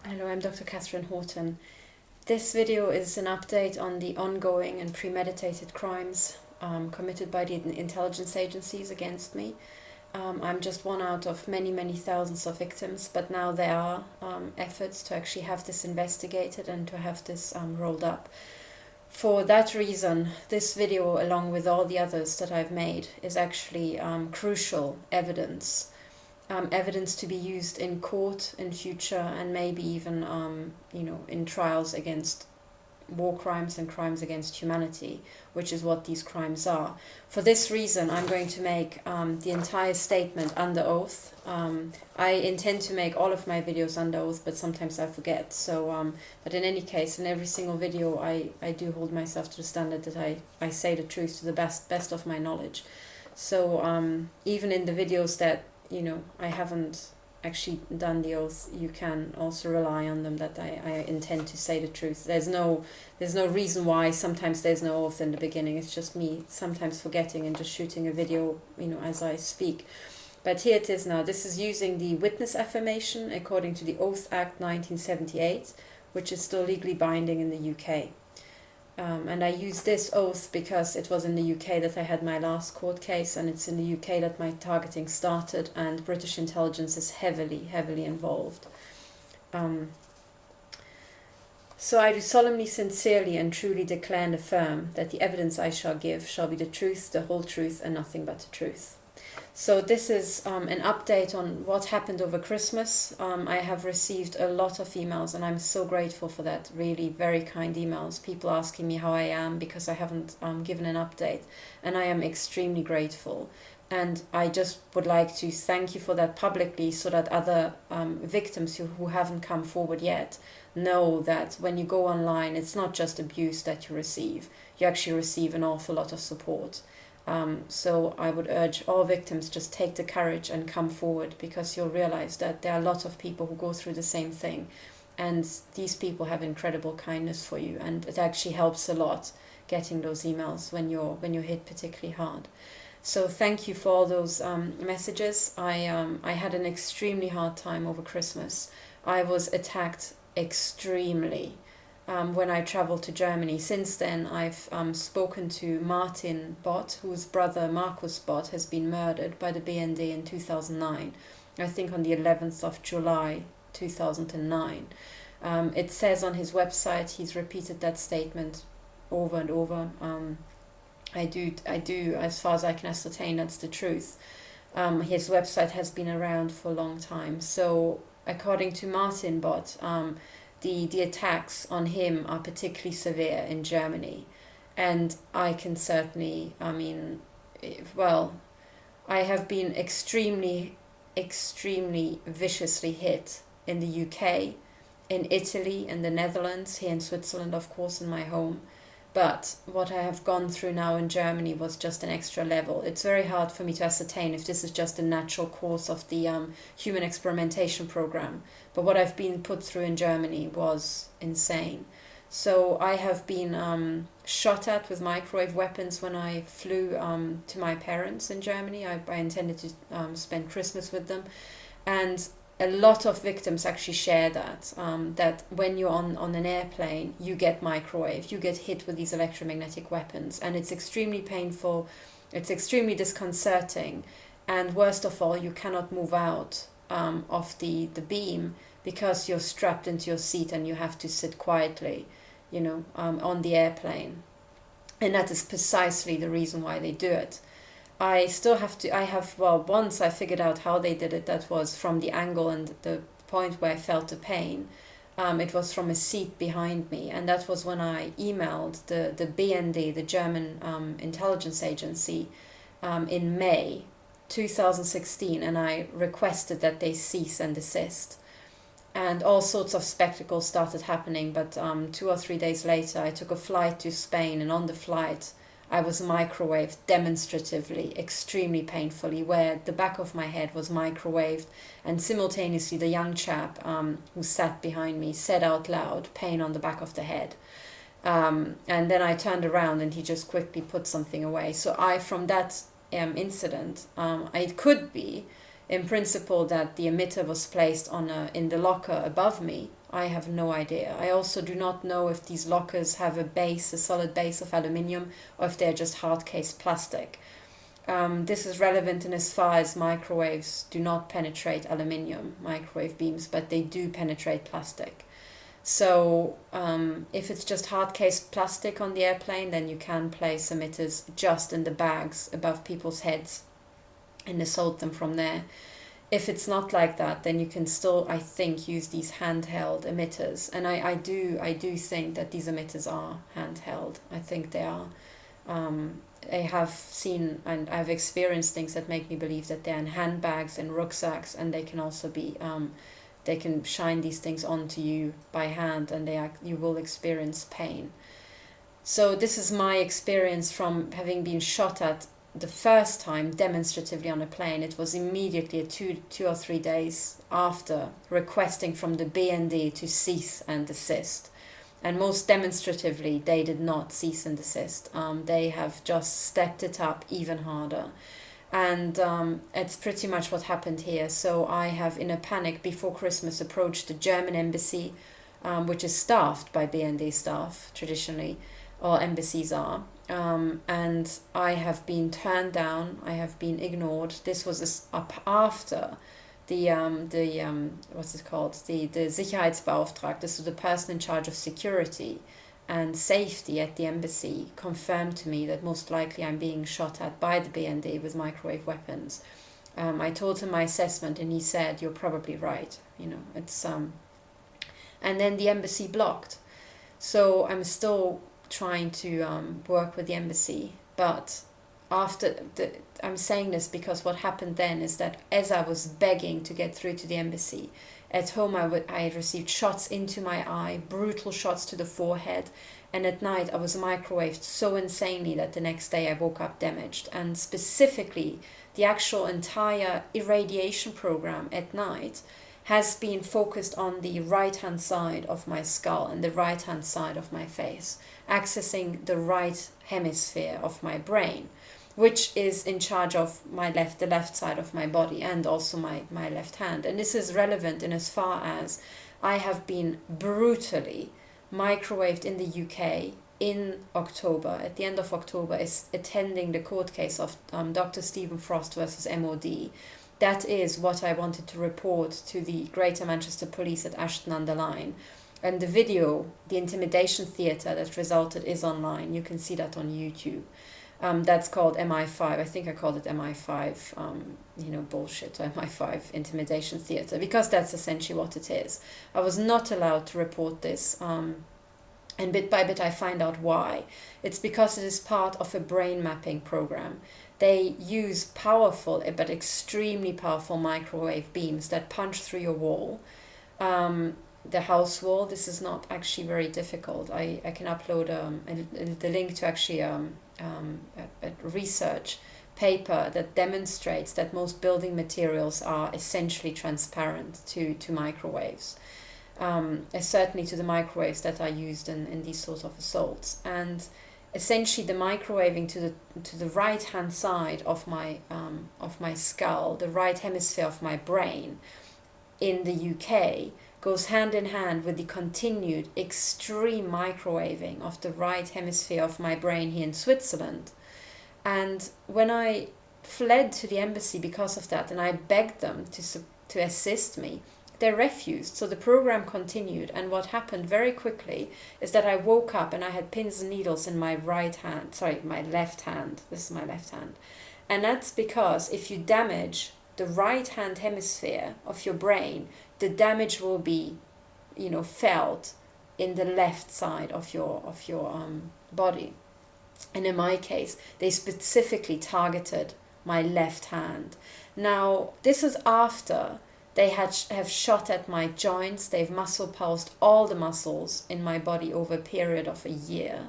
Hello, I'm Dr. Katherine Horton. This video is an update on the ongoing and premeditated crimes committed by the intelligence agencies against me. I'm just one out of many, many thousands of victims, but now there are efforts to actually have this investigated and to have this rolled up. For that reason, this video, along with all the others that I've made, is actually crucial evidence. Evidence to be used in court in future, and maybe even in trials against war crimes and crimes against humanity, which is what these crimes are. For this reason, I'm going to make the entire statement under oath. I intend to make all of my videos under oath, but sometimes I forget. So, but in any case, in every single video, I do hold myself to the standard that I say the truth to the best of my knowledge. So even in the videos that I haven't actually done the oath, you can also rely on them that I intend to say the truth. There's no reason why sometimes there's no oath in the beginning. It's just me sometimes forgetting and just shooting a video, as I speak. But here it is now. This is using the witness affirmation according to the Oath Act 1978, which is still legally binding in the UK. And I use this oath because it was in the UK that I had my last court case, and it's in the UK that my targeting started, and British intelligence is heavily involved. So I do solemnly, sincerely and truly declare and affirm that the evidence I shall give shall be the truth, the whole truth, and nothing but the truth. So this is an update on what happened over Christmas. I have received a lot of emails, and I'm so grateful for that. Really very kind emails. People asking me how I am because I haven't given an update, and I am extremely grateful. And I just would like to thank you for that publicly, so that other victims who haven't come forward yet know that when you go online, it's not just abuse that you receive. You actually receive an awful lot of support. So I would urge all victims, just take the courage and come forward, because you'll realize that there are a lot of people who go through the same thing, and these people have incredible kindness for you, and it actually helps a lot getting those emails when you're hit particularly hard. So thank you for all those messages. I had an extremely hard time over Christmas. I was attacked extremely when I traveled to Germany. Since then, I've spoken to Markus Bott, whose brother Markus Bott has been murdered by the BND in 2009, I think on the 11th of July 2009. It says on his website, he's repeated that statement over and over. I do, as far as I can ascertain, that's the truth. His website has been around for a long time. So according to Markus Bott, the attacks on him are particularly severe in Germany, and I can certainly, I have been extremely viciously hit in the UK, in Italy, in the Netherlands, here in Switzerland, of course, in my home. But what I have gone through now in Germany was just an extra level. It's very hard for me to ascertain if this is just a natural course of the human experimentation program. But what I've been put through in Germany was insane. So I have been shot at with microwave weapons when I flew to my parents in Germany. I intended to spend Christmas with them. And a lot of victims actually share that, that when you're on an airplane, you get microwave, you get hit with these electromagnetic weapons, and it's extremely painful, it's extremely disconcerting, and worst of all, you cannot move out of the beam because you're strapped into your seat and you have to sit quietly, on the airplane. And that is precisely the reason why they do it. Once I figured out how they did it, that was from the angle and the point where I felt the pain. It was from a seat behind me, and that was when I emailed the BND, the German intelligence agency, in May 2016, and I requested that they cease and desist. And all sorts of spectacles started happening, but 2 or 3 days later, I took a flight to Spain, and on the flight, I was microwaved demonstratively, extremely painfully, where the back of my head was microwaved, and simultaneously the young chap who sat behind me said out loud, "Pain on the back of the head." And then I turned around and he just quickly put something away. So from that incident, it could be in principle that the emitter was placed in the locker above me, I have no idea. I also do not know if these lockers have a solid base of aluminium, or if they're just hard-cased plastic. This is relevant in as far as microwaves do not penetrate aluminium, microwave beams, but they do penetrate plastic. So if it's just hard-cased plastic on the airplane, then you can place emitters just in the bags above people's heads and assault them from there. If it's not like that, then you can still, I think, use these handheld emitters. And I do think that these emitters are handheld. I think they are. I have seen and I've experienced things that make me believe that they're in handbags and rucksacks, and they can also be, they can shine these things onto you by hand, and you will experience pain. So this is my experience from having been shot at the first time demonstratively on a plane. It was immediately 2 or 3 days after requesting from the BND to cease and desist. And most demonstratively, they did not cease and desist. They have just stepped it up even harder. And it's pretty much what happened here. So I have, in a panic before Christmas, approached the German embassy, which is staffed by BND staff traditionally, or embassies are. And I have been turned down. I have been ignored. This was up after the what's it called? The Sicherheitsbeauftragte, so the person in charge of security and safety at the embassy, confirmed to me that most likely I'm being shot at by the BND with microwave weapons. I told him my assessment, and he said, "You're probably right." It's and then the embassy blocked. So I'm still trying to work with the embassy, but I'm saying this because what happened then is that as I was begging to get through to the embassy, at home I had received shots into my eye, brutal shots to the forehead, and at night I was microwaved so insanely that the next day I woke up damaged. And specifically, the actual entire irradiation program at night has been focused on the right-hand side of my skull and the right-hand side of my face, accessing the right hemisphere of my brain, which is in charge of the left side of my body, and also my left hand. And this is relevant in as far as I have been brutally microwaved in the UK in October, at the end of October, is attending the court case of Dr. Stephen Frost versus MOD. That is what I wanted to report to the Greater Manchester Police at Ashton-under-Lyne. And the video, the intimidation theatre that resulted, is online. You can see that on YouTube. That's called MI5. I think I called it MI5, bullshit, or MI5 intimidation theatre, because that's essentially what it is. I was not allowed to report this, and bit by bit I find out why. It's because it is part of a brain mapping program. They use powerful, but extremely powerful microwave beams that punch through your wall. The house wall. This is not actually very difficult. I can upload the link to actually a research paper that demonstrates that most building materials are essentially transparent to microwaves, certainly to the microwaves that are used in these sorts of assaults. And essentially the microwaving to the right hand side of my skull, the right hemisphere of my brain in the UK, goes hand in hand with the continued extreme microwaving of the right hemisphere of my brain here in Switzerland. And when I fled to the embassy because of that, and I begged them to assist me, they refused. So the program continued, and what happened very quickly is that I woke up and I had pins and needles in my my left hand. This is my left hand. And that's because if you damage the right hand hemisphere of your brain, the damage will be, felt in the left side of your body. And in my case, they specifically targeted my left hand. Now, this is after they have shot at my joints. They've muscle pulsed all the muscles in my body over a period of a year.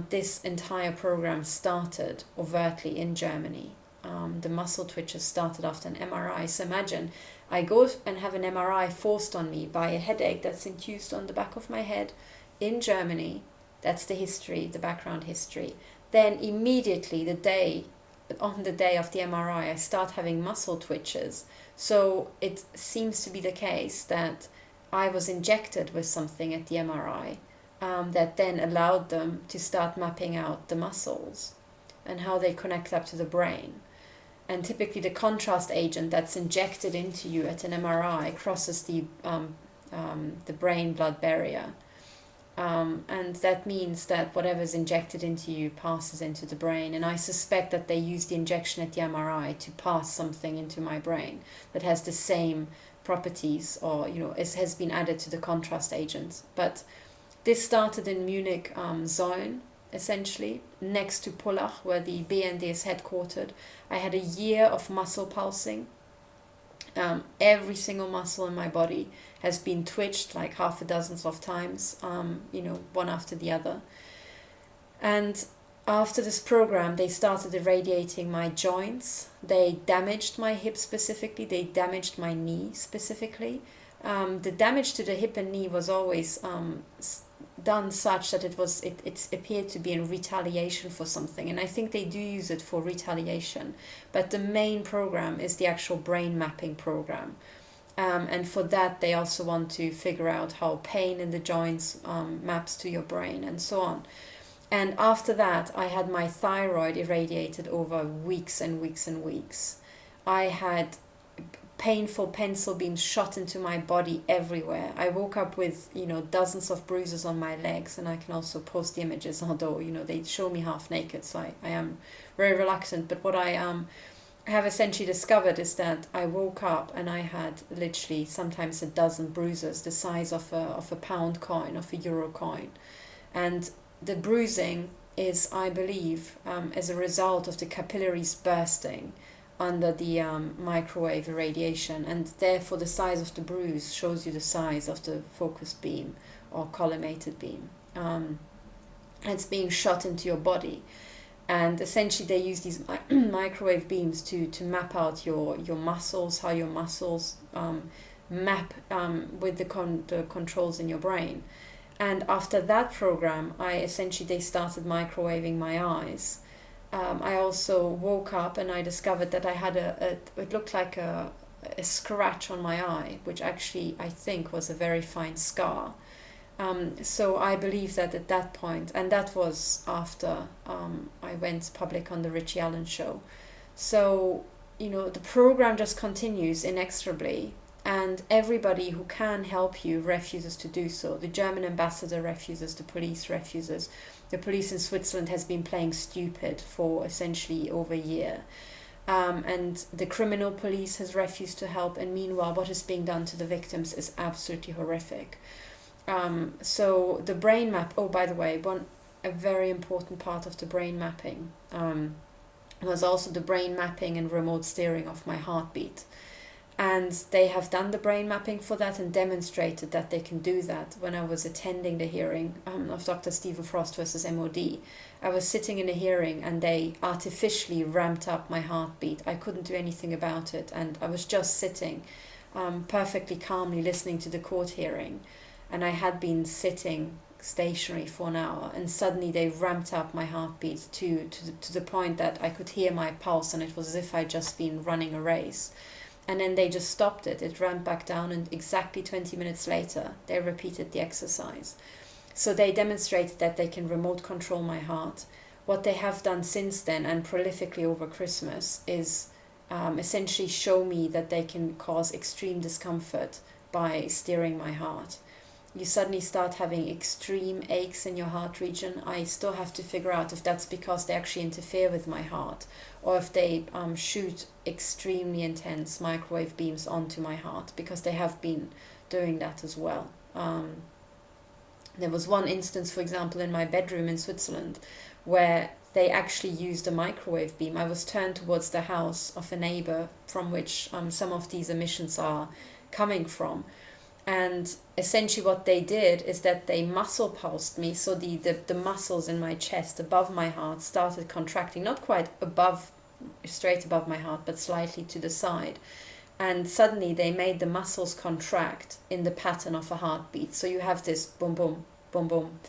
This entire program started overtly in Germany. The muscle twitches started after an MRI. So imagine, I go and have an MRI forced on me by a headache that's induced on the back of my head in Germany. That's the history, the background history. Then immediately, the day on the day of the MRI, I start having muscle twitches. So it seems to be the case that I was injected with something at the MRI that then allowed them to start mapping out the muscles and how they connect up to the brain. And typically the contrast agent that's injected into you at an MRI crosses the brain-blood barrier. And that means that whatever's injected into you passes into the brain. And I suspect that they use the injection at the MRI to pass something into my brain that has the same properties, or has been added to the contrast agent. But this started in Munich zone, essentially, next to Pullach, where the BND is headquartered. I had a year of muscle pulsing. Every single muscle in my body has been twitched like half a dozen of times, one after the other. And after this program, they started irradiating my joints. They damaged my hip specifically. They damaged my knee specifically. The damage to the hip and knee was always done such that it appeared to be in retaliation for something, and I think they do use it for retaliation, but the main program is the actual brain mapping program, and for that they also want to figure out how pain in the joints maps to your brain and so on. And after that I had my thyroid irradiated over weeks and weeks and weeks. I had painful pencil beams shot into my body everywhere. I woke up with dozens of bruises on my legs, and I can also post the images, although they show me half naked, so I am very reluctant. But what I have essentially discovered is that I woke up and I had literally sometimes a dozen bruises the size of a pound coin, of a euro coin. And the bruising is, I believe, as a result of the capillaries bursting under the microwave irradiation, and therefore the size of the bruise shows you the size of the focused beam or collimated beam. It's being shot into your body, and essentially they use these microwave beams to map out your muscles, how your muscles map with the controls in your brain. And after that program, they started microwaving my eyes. I also woke up and I discovered that I had it looked like a scratch on my eye, which actually I think was a very fine scar. So I believe that at that point, and that was after I went public on the Richie Allen show. So, the program just continues inexorably, and everybody who can help you refuses to do so. The German ambassador refuses, the police refuses. The police in Switzerland has been playing stupid for essentially over a year. And the criminal police has refused to help, and meanwhile what is being done to the victims is absolutely horrific. So the brain map, by the way, a very important part of the brain mapping was also the brain mapping and remote steering of my heartbeat. And they have done the brain mapping for that and demonstrated that they can do that. When I was attending the hearing of Dr. Stephen Frost versus MOD, I was sitting in a hearing and they artificially ramped up my heartbeat. I couldn't do anything about it, and I was just sitting perfectly calmly listening to the court hearing, and I had been sitting stationary for an hour, and suddenly they ramped up my heartbeat to the point that I could hear my pulse, and it was as if I'd just been running a race. And then they just stopped it. It ramped back down, and exactly 20 minutes later, they repeated the exercise. So they demonstrated that they can remote control my heart. What they have done since then, and prolifically over Christmas, is essentially show me that they can cause extreme discomfort by steering my heart. You suddenly start having extreme aches in your heart region. I still have to figure out if that's because they actually interfere with my heart, or if they shoot extremely intense microwave beams onto my heart, because they have been doing that as well. There was one instance, for example, in my bedroom in Switzerland, where they actually used a microwave beam. I was turned towards the house of a neighbor from which some of these emissions are coming from. And essentially what they did is that they muscle pulsed me, so the muscles in my chest above my heart started contracting, not quite straight above my heart, but slightly to the side. And suddenly they made the muscles contract in the pattern of a heartbeat. So you have this boom, boom, boom, boom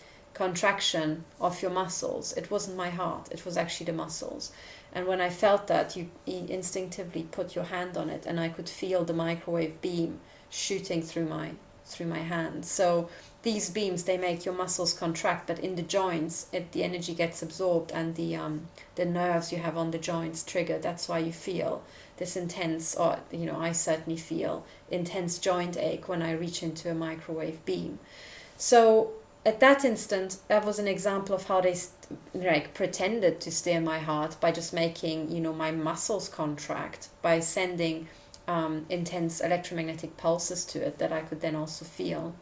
contraction of your muscles. It wasn't my heart, it was actually the muscles. And when I felt that, you instinctively put your hand on it, and I could feel the microwave beam shooting through my hand. So these beams, they make your muscles contract, but in the joints, the energy gets absorbed, and the nerves you have on the joints trigger. That's why you feel this intense, or I certainly feel intense joint ache when I reach into a microwave beam. So at that instant, that was an example of how they pretended to steer my heart by just making my muscles contract, by sending intense electromagnetic pulses to it that I could then also feel.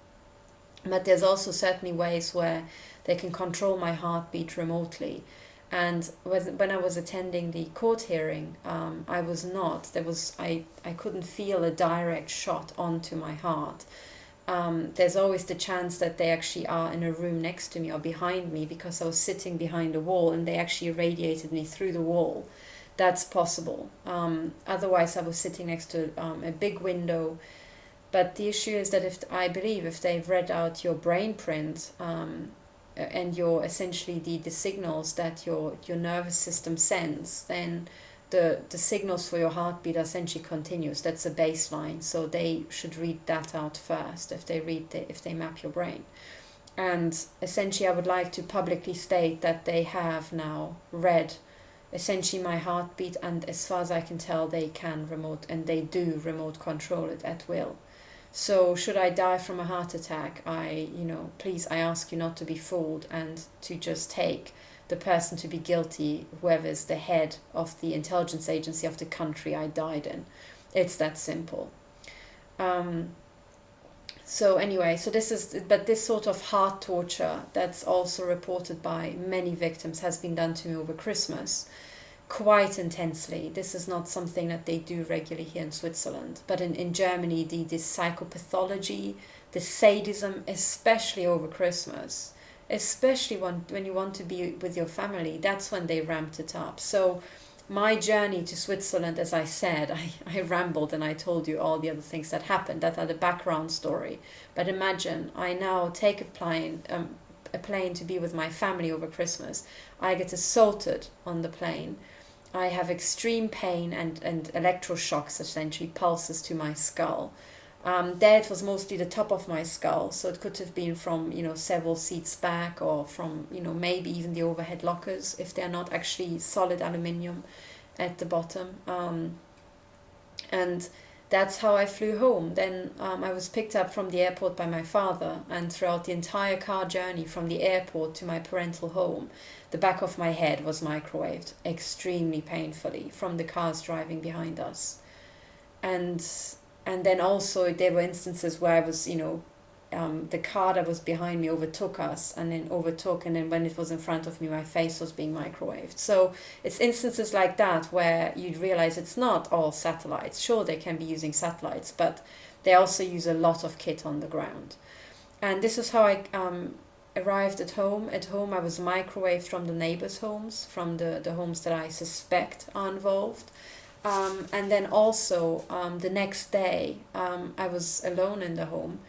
But there's also certainly ways where they can control my heartbeat remotely. And when I was attending the court hearing, I couldn't feel a direct shot onto my heart. There's always the chance that they actually are in a room next to me or behind me, because I was sitting behind a wall and they actually radiated me through the wall. That's possible. Otherwise, I was sitting next to a big window. But the issue is that if they've read out your brain print and your essentially the signals that your nervous system sends, then the signals for your heartbeat are essentially continuous. That's a baseline. So they should read that out first if they map your brain. And essentially, I would like to publicly state that they have now read essentially my heartbeat, and as far as I can tell, they do remote control it at will. So should I die from a heart attack, please, I ask you not to be fooled, and to just take the person to be guilty, whoever's the head of the intelligence agency of the country I died in. It's that simple. This sort of heart torture that's also reported by many victims has been done to me over Christmas, quite intensely. This is not something that they do regularly here in Switzerland, but in Germany, the psychopathology, the sadism, especially over Christmas, especially when you want to be with your family, that's when they ramped it up. So my journey to Switzerland, as I said, I rambled and I told you all the other things that happened that are the background story. But imagine, I now take a plane to be with my family over Christmas. I get assaulted on the plane. I have extreme pain and electroshocks, essentially pulses to my skull. There it was mostly the top of my skull, so it could have been from several seats back, or from maybe even the overhead lockers if they're not actually solid aluminium at the bottom. And that's how I flew home. Then I was picked up from the airport by my father, and throughout the entire car journey from the airport to my parental home, the back of my head was microwaved extremely painfully from the cars driving behind us. And then also there were instances where I was, the car that was behind me overtook us, and then when it was in front of me, my face was being microwaved. So it's instances like that where you'd realize it's not all satellites. Sure, they can be using satellites, but they also use a lot of kit on the ground. And this is how I arrived at home. At home, I was microwaved from the neighbors' homes, from the homes that I suspect are involved. And then also the next day, I was alone in the home,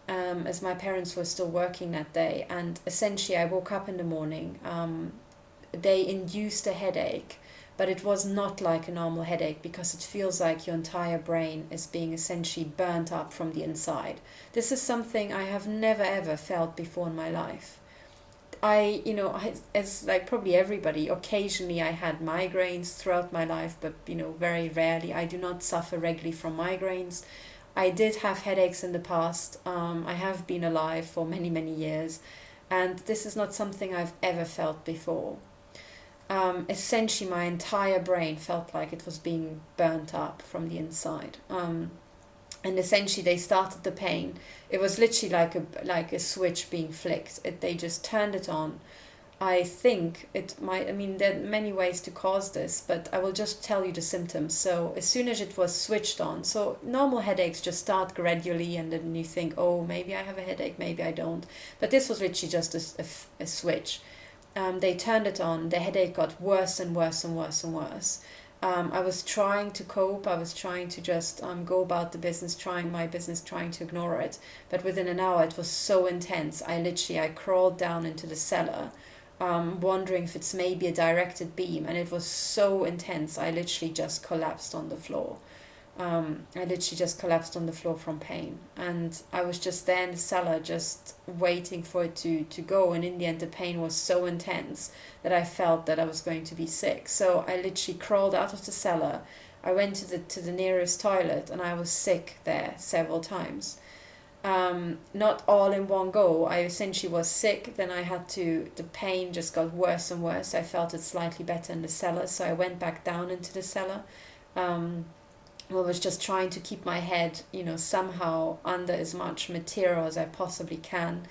as my parents were still working that day. And essentially, I woke up in the morning. They induced a headache, but it was not like a normal headache, because it feels like your entire brain is being essentially burnt up from the inside. This is something I have never ever felt before in my life. As like probably everybody, occasionally I had migraines throughout my life, but very rarely. I do not suffer regularly from migraines. I did have headaches in the past. I have been alive for many, many years, and this is not something I've ever felt before. Essentially, my entire brain felt like it was being burnt up from the inside. And essentially, they started the pain. It was literally like a switch being flicked. They just turned it on. I think there are many ways to cause this, but I will just tell you the symptoms. So as soon as it was switched on, so normal headaches just start gradually, and then you think, oh, maybe I have a headache, maybe I don't. But this was literally just a switch. They turned it on. The headache got worse and worse and worse and worse. I was trying to cope. I was trying to just go about the business, trying my business, trying to ignore it. But within an hour, it was so intense. I crawled down into the cellar, wondering if it's maybe a directed beam. And it was so intense, I literally just collapsed on the floor. I literally just collapsed on the floor from pain. And I was just there in the cellar, just waiting for it to go. And in the end, the pain was so intense that I felt that I was going to be sick. So I literally crawled out of the cellar. I went to the nearest toilet, and I was sick there several times. Not all in one go. I essentially was sick. Then the pain just got worse and worse. I felt it slightly better in the cellar. So I went back down into the cellar. I was just trying to keep my head, somehow under as much material as I possibly can.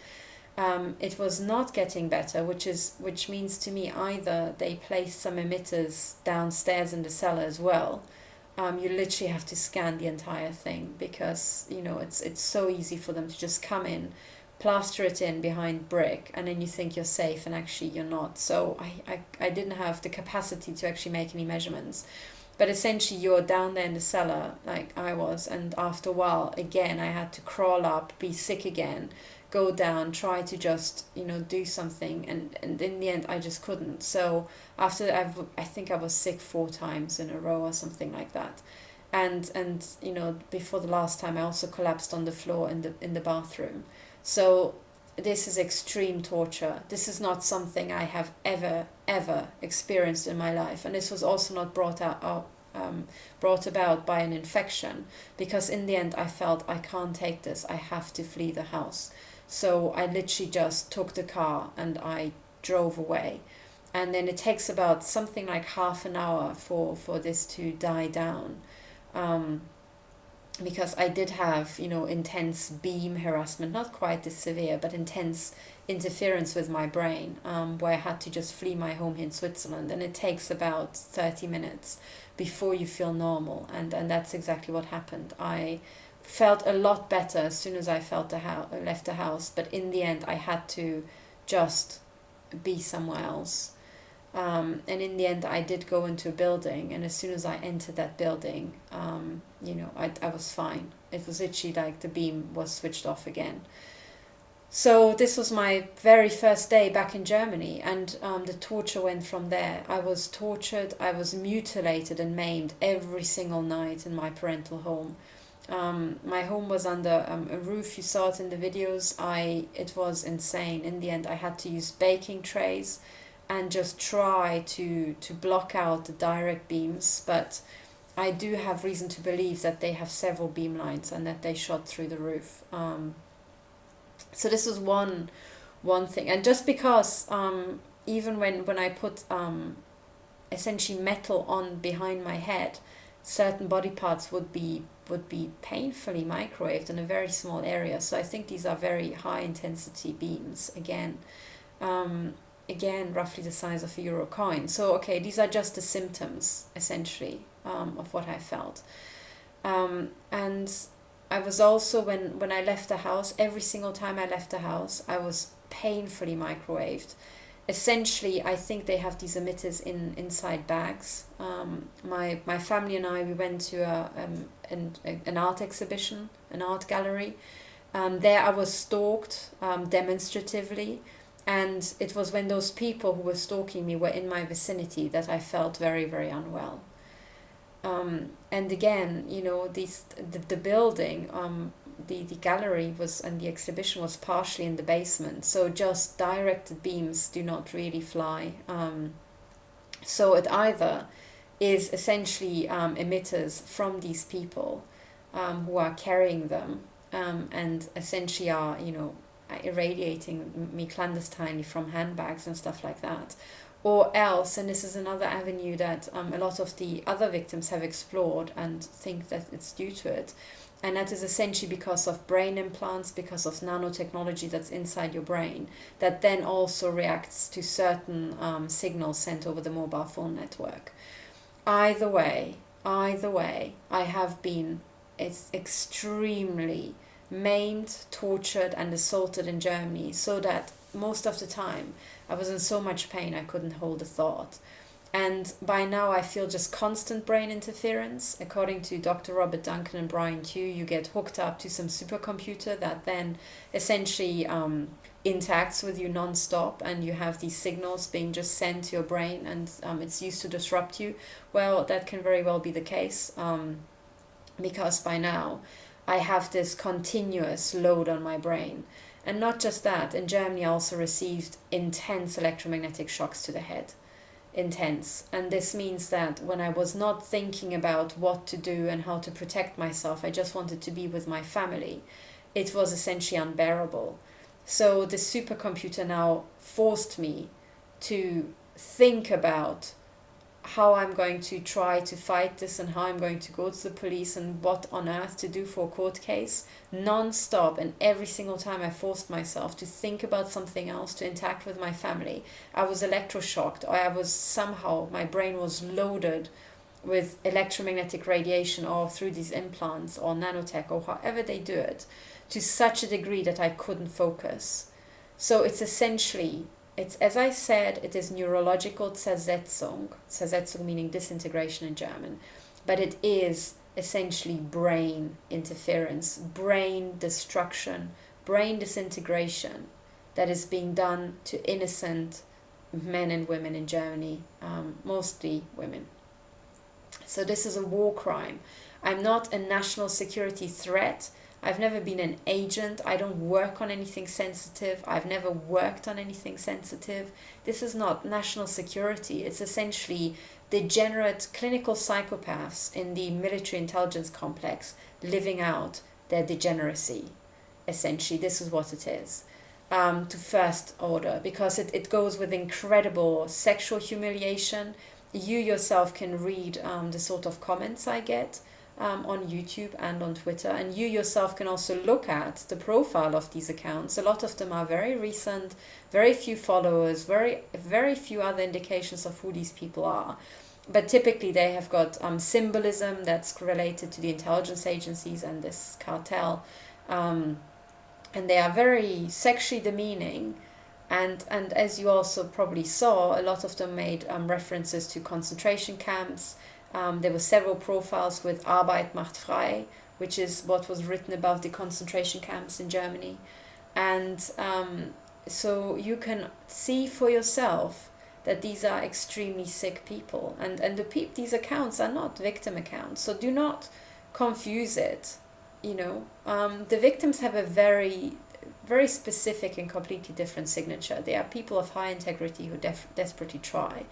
It was not getting better, which means to me either they placed some emitters downstairs in the cellar as well. You literally have to scan the entire thing, because it's so easy for them to just come in, plaster it in behind brick, and then you think you're safe, and actually you're not. So I didn't have the capacity to actually make any measurements. But essentially, you're down there in the cellar, like I was, and after a while, again, I had to crawl up, be sick again, go down, try to just, do something, and in the end, I just couldn't. So after I think I was sick 4 times in a row or something like that, and before the last time, I also collapsed on the floor in the bathroom. So this is extreme torture. This is not something I have ever experienced in my life, and this was also not brought about by an infection, because in the end I felt, I can't take this, I have to flee the house. So I literally just took the car and I drove away, and then it takes about something like half an hour for this to die down. Because I did have, intense beam harassment, not quite this severe, but intense interference with my brain, where I had to just flee my home here in Switzerland. And it takes about 30 minutes before you feel normal. And that's exactly what happened. I felt a lot better as soon as I left the house. But in the end, I had to just be somewhere else. And in the end, I did go into a building, and as soon as I entered that building, I was fine. It was literally like the beam was switched off again. So this was my very first day back in Germany, and the torture went from there. I was tortured, I was mutilated and maimed every single night in my parental home. My home was under a roof. You saw it in the videos. It was insane. In the end, I had to use baking trays and just try to block out the direct beams, but I do have reason to believe that they have several beam lines and that they shot through the roof. So this was one thing, and just because even when I put essentially metal on behind my head, certain body parts would be painfully microwaved in a very small area. So I think these are very high intensity beams again. Again, roughly the size of a euro coin. So, okay, these are just the symptoms, essentially, of what I felt. And I was also, when I left the house, every single time I left the house, I was painfully microwaved. Essentially, I think they have these emitters inside bags. My family and I, we went to an art exhibition, an art gallery. There I was stalked demonstratively. And it was when those people who were stalking me were in my vicinity that I felt very, very unwell. And again, the building, the gallery was, and the exhibition was partially in the basement. So just directed beams do not really fly. So it either is essentially emitters from these people who are carrying them and essentially are, irradiating me clandestinely from handbags and stuff like that, or else, and this is another avenue that a lot of the other victims have explored and think that it's due to it, and that is essentially because of brain implants, because of nanotechnology that's inside your brain, that then also reacts to certain signals sent over the mobile phone network. Either way, I have been extremely maimed, tortured and assaulted in Germany, so that most of the time I was in so much pain I couldn't hold a thought. And by now I feel just constant brain interference. According to Dr. Robert Duncan and Brian Q, you get hooked up to some supercomputer that then essentially interacts with you non-stop, and you have these signals being just sent to your brain, and it's used to disrupt you. Well, that can very well be the case, because by now I have this continuous load on my brain. And not just that, in Germany I also received intense electromagnetic shocks to the head. Intense. And this means that when I was not thinking about what to do and how to protect myself, I just wanted to be with my family, it was essentially unbearable. So the supercomputer now forced me to think about how I'm going to try to fight this, and how I'm going to go to the police, and what on earth to do for a court case, non-stop. And every single time I forced myself to think about something else, to interact with my family, I was electroshocked, or I was somehow, my brain was loaded with electromagnetic radiation, or through these implants or nanotech or however they do it, to such a degree that I couldn't focus. So it's essentially, it's, as I said, it is neurological Zersetzung, Zersetzung meaning disintegration in German, but it is essentially brain interference, brain destruction, brain disintegration that is being done to innocent men and women in Germany, mostly women. So this is a war crime. I'm not a national security threat. I've never been an agent. I don't work on anything sensitive. I've never worked on anything sensitive. This is not national security. It's essentially degenerate clinical psychopaths in the military intelligence complex living out their degeneracy. Essentially, this is what it is. To first order, because it goes with incredible sexual humiliation. You yourself can read the sort of comments I get on YouTube and on Twitter, and you yourself can also look at the profile of these accounts. A lot of them are very recent, very few followers, very few other indications of who these people are. But typically they have got symbolism that's related to the intelligence agencies and this cartel, and they are very sexually demeaning. And as you also probably saw, a lot of them made references to concentration camps. There were several profiles with Arbeit macht frei, which is what was written about the concentration camps in Germany. And so you can see for yourself that these are extremely sick people. And these accounts are not victim accounts, so do not confuse it. You know, the victims have a very specific and completely different signature. They are people of high integrity who desperately try.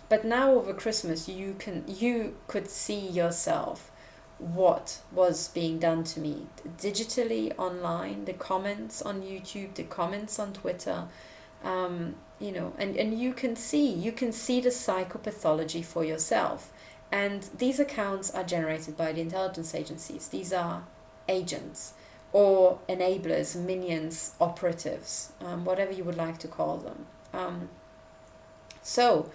But now over Christmas, you could see yourself what was being done to me digitally, online, the comments on YouTube, the comments on Twitter, you know, and you can see the psychopathology for yourself. And these accounts are generated by the intelligence agencies. These are agents or enablers, minions, operatives, whatever you would like to call them. So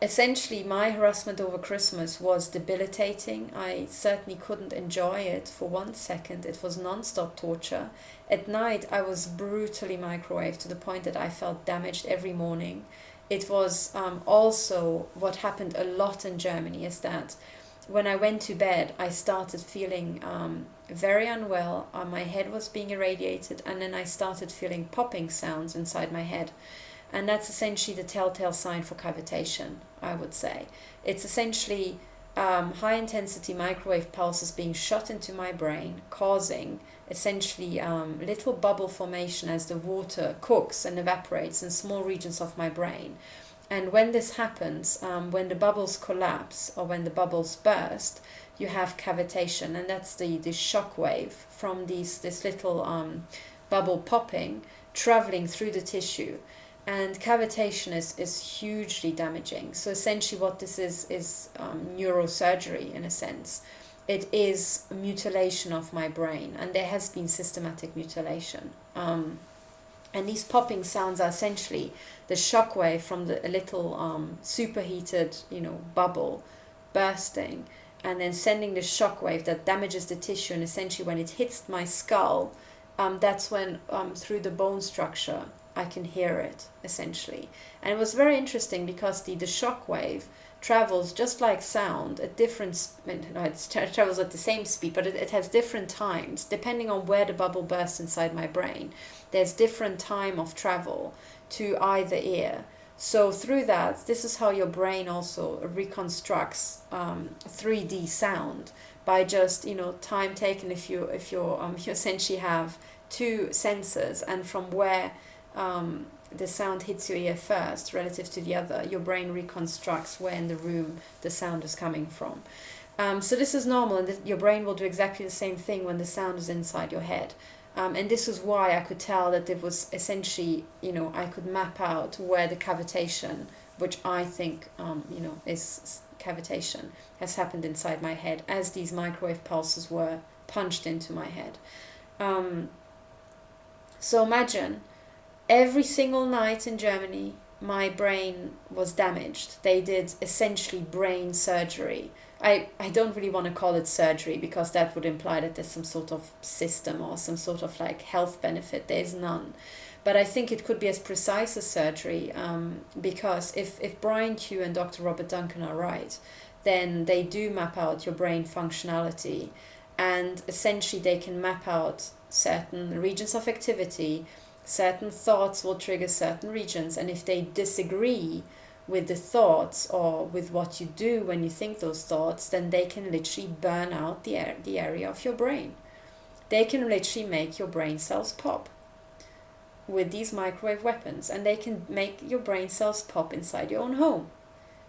essentially my harassment over Christmas was debilitating. I certainly couldn't enjoy it for 1 second. It was non-stop torture. At night I was brutally microwaved to the point that I felt damaged every morning. It was also what happened a lot in Germany is that when I went to bed, I started feeling very unwell. My head was being irradiated, and then I started feeling popping sounds inside my head. And that's essentially the telltale sign for cavitation, I would say. It's essentially high-intensity microwave pulses being shot into my brain, causing essentially little bubble formation as the water cooks and evaporates in small regions of my brain. And when this happens, when the bubbles collapse or when the bubbles burst, you have cavitation, and that's the shock wave from this little bubble popping, traveling through the tissue. And cavitation is hugely damaging. So essentially what this is neurosurgery in a sense. It is mutilation of my brain, and there has been systematic mutilation. And these popping sounds are essentially the shock wave from a little superheated, bubble bursting, and then sending the shock wave that damages the tissue. And essentially when it hits my skull, that's when through the bone structure, I can hear it, essentially. And it was very interesting because the shock wave travels just like sound at different, it travels at the same speed, but it has different times depending on where the bubble bursts inside my brain. There's different time of travel to either ear. So through that, this is how your brain also reconstructs 3D sound by just, time taken. If you essentially have two sensors, and from where the sound hits your ear first relative to the other, your brain reconstructs where in the room the sound is coming from. So this is normal, and your brain will do exactly the same thing when the sound is inside your head. And this is why I could tell that it was essentially, I could map out where the cavitation, which I think, is cavitation, has happened inside my head as these microwave pulses were punched into my head. So imagine, every single night in Germany, my brain was damaged. They did essentially brain surgery. I don't really want to call it surgery because that would imply that there's some sort of system or some sort of health benefit. There's none. But I think it could be as precise as surgery, because if Brian Q and Dr. Robert Duncan are right, then they do map out your brain functionality, and essentially they can map out certain regions of activity. Certain thoughts will trigger certain regions, and if they disagree with the thoughts or with what you do when you think those thoughts, then they can literally burn out the area of your brain. They can literally make your brain cells pop with these microwave weapons, and they can make your brain cells pop inside your own home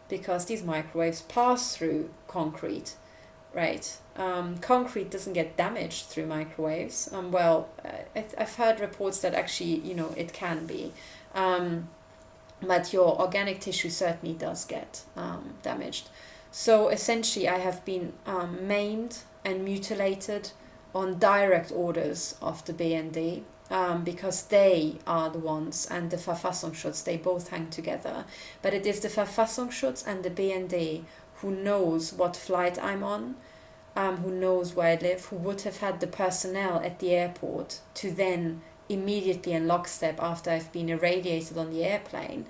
because these microwaves pass through concrete, right? Concrete doesn't get damaged through microwaves. I've heard reports that actually, it can be. But your organic tissue certainly does get damaged. So essentially I have been maimed and mutilated on direct orders of the BND, because they are the ones, and the Verfassungsschutz, they both hang together. But it is the Verfassungsschutz and the BND who knows what flight I'm on, who knows where I live, who would have had the personnel at the airport to then immediately in lockstep after I've been irradiated on the airplane,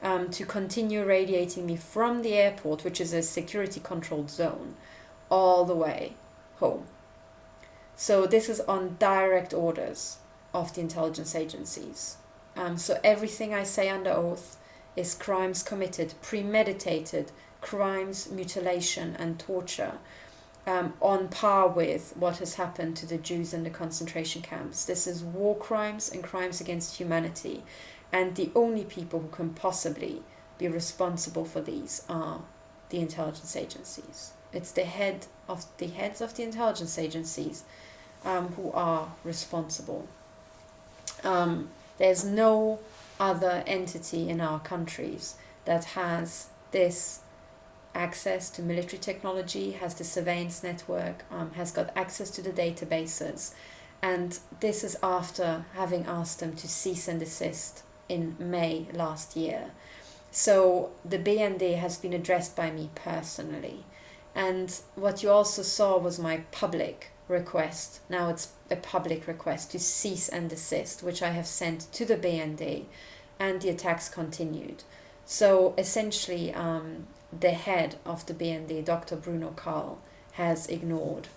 to continue irradiating me from the airport, which is a security controlled zone, all the way home. So this is on direct orders of the intelligence agencies. So everything I say under oath is crimes committed, premeditated crimes, mutilation and torture, on par with what has happened to the Jews in the concentration camps. This is war crimes and crimes against humanity, and the only people who can possibly be responsible for these are the intelligence agencies. It's the heads of the intelligence agencies who are responsible. There's no other entity in our countries that has this access to military technology, has the surveillance network, has got access to the databases, and this is after having asked them to cease and desist in May last year. So the BND has been addressed by me personally, and what you also saw was my public request. Now it's a public request to cease and desist, which I have sent to the BND, and the attacks continued. So essentially, the head of the BND, Dr. Bruno Karl, has ignored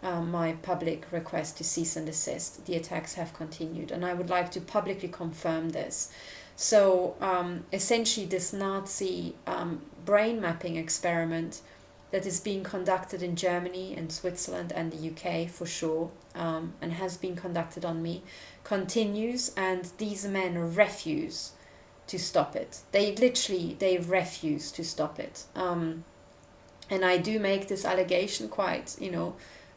my public request to cease and desist. The attacks have continued, and I would like to publicly confirm this. So essentially, this Nazi brain mapping experiment that is being conducted in Germany and Switzerland and the UK for sure, and has been conducted on me, continues, and these men refuse to stop it. They refuse to stop it. And I do make this allegation quite,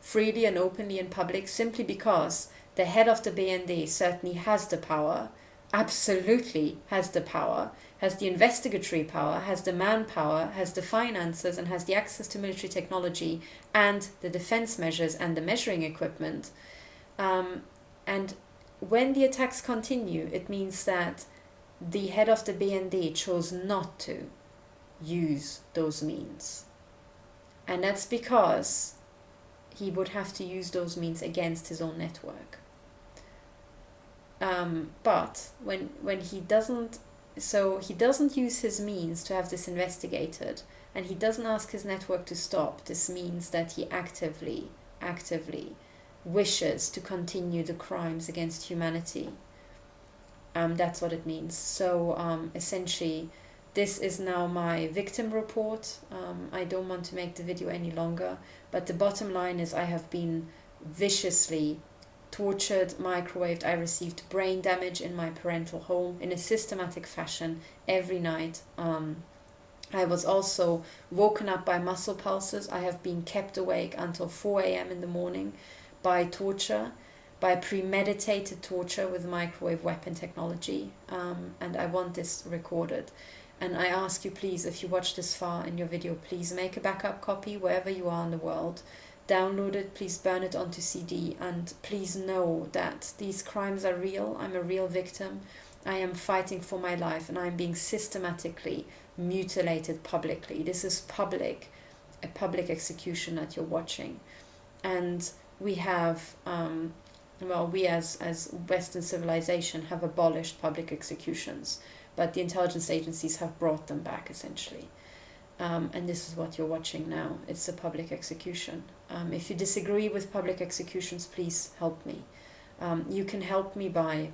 freely and openly in public, simply because the head of the BND certainly has the power, absolutely has the power, has the investigatory power, has the manpower, has the finances, and has the access to military technology and the defense measures and the measuring equipment. And when the attacks continue, it means that the head of the BND chose not to use those means. And that's because he would have to use those means against his own network. But when he doesn't, so he doesn't use his means to have this investigated, and he doesn't ask his network to stop. This means that he actively wishes to continue the crimes against humanity. That's what it means. So essentially, this is now my victim report. I don't want to make the video any longer, but the bottom line is I have been viciously tortured, microwaved. I received brain damage in my parental home in a systematic fashion every night. I was also woken up by muscle pulses. I have been kept awake until 4 a.m. in the morning by torture, by premeditated torture with microwave weapon technology. And I want this recorded. And I ask you, please, if you watch this far in your video, please make a backup copy wherever you are in the world. Download it, please burn it onto CD, and please know that these crimes are real. I'm a real victim. I am fighting for my life, and I'm being systematically mutilated publicly. This is a public execution that you're watching. And we have, we as Western civilization have abolished public executions, but the intelligence agencies have brought them back, essentially. And this is what you're watching now. It's a public execution. If you disagree with public executions, please help me. You can help me by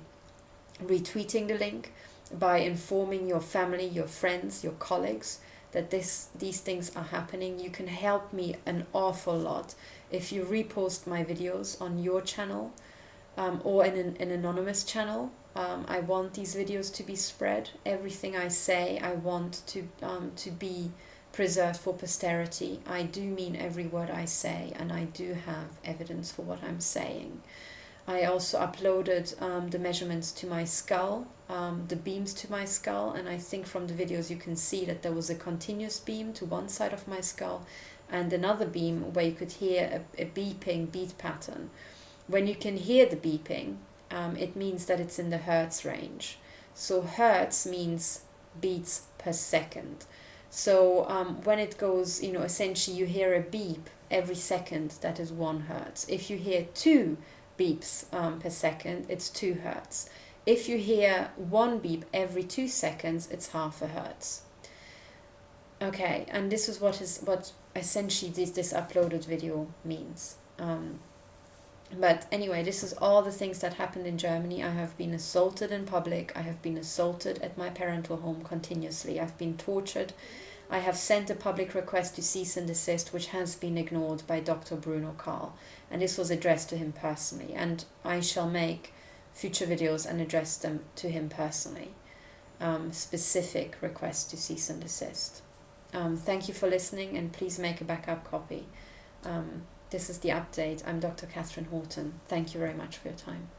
retweeting the link, by informing your family, your friends, your colleagues that these things are happening. You can help me an awful lot if you repost my videos on your channel or in an anonymous channel. I want these videos to be spread. Everything I say, I want to be preserved for posterity. I do mean every word I say, and I do have evidence for what I'm saying. I also uploaded the measurements to my skull, the beams to my skull, and I think from the videos you can see that there was a continuous beam to one side of my skull and another beam where you could hear a beeping beat pattern. When you can hear the beeping, it means that it's in the hertz range. So hertz means beats per second. So when it goes, essentially you hear a beep every second, that is 1 hertz. If you hear 2 beeps per second, it's 2 hertz. If you hear 1 beep every 2 seconds, it's half a hertz. Okay, and this is what essentially this uploaded video means. But anyway, this is all the things that happened in Germany. I have been assaulted in public. I have been assaulted at my parental home continuously. I've been tortured. I have sent a public request to cease and desist, which has been ignored by Dr. Bruno Karl. And this was addressed to him personally. And I shall make future videos and address them to him personally. Specific requests to cease and desist. Thank you for listening, and please make a backup copy. This is the update. I'm Dr. Katherine Horton. Thank you very much for your time.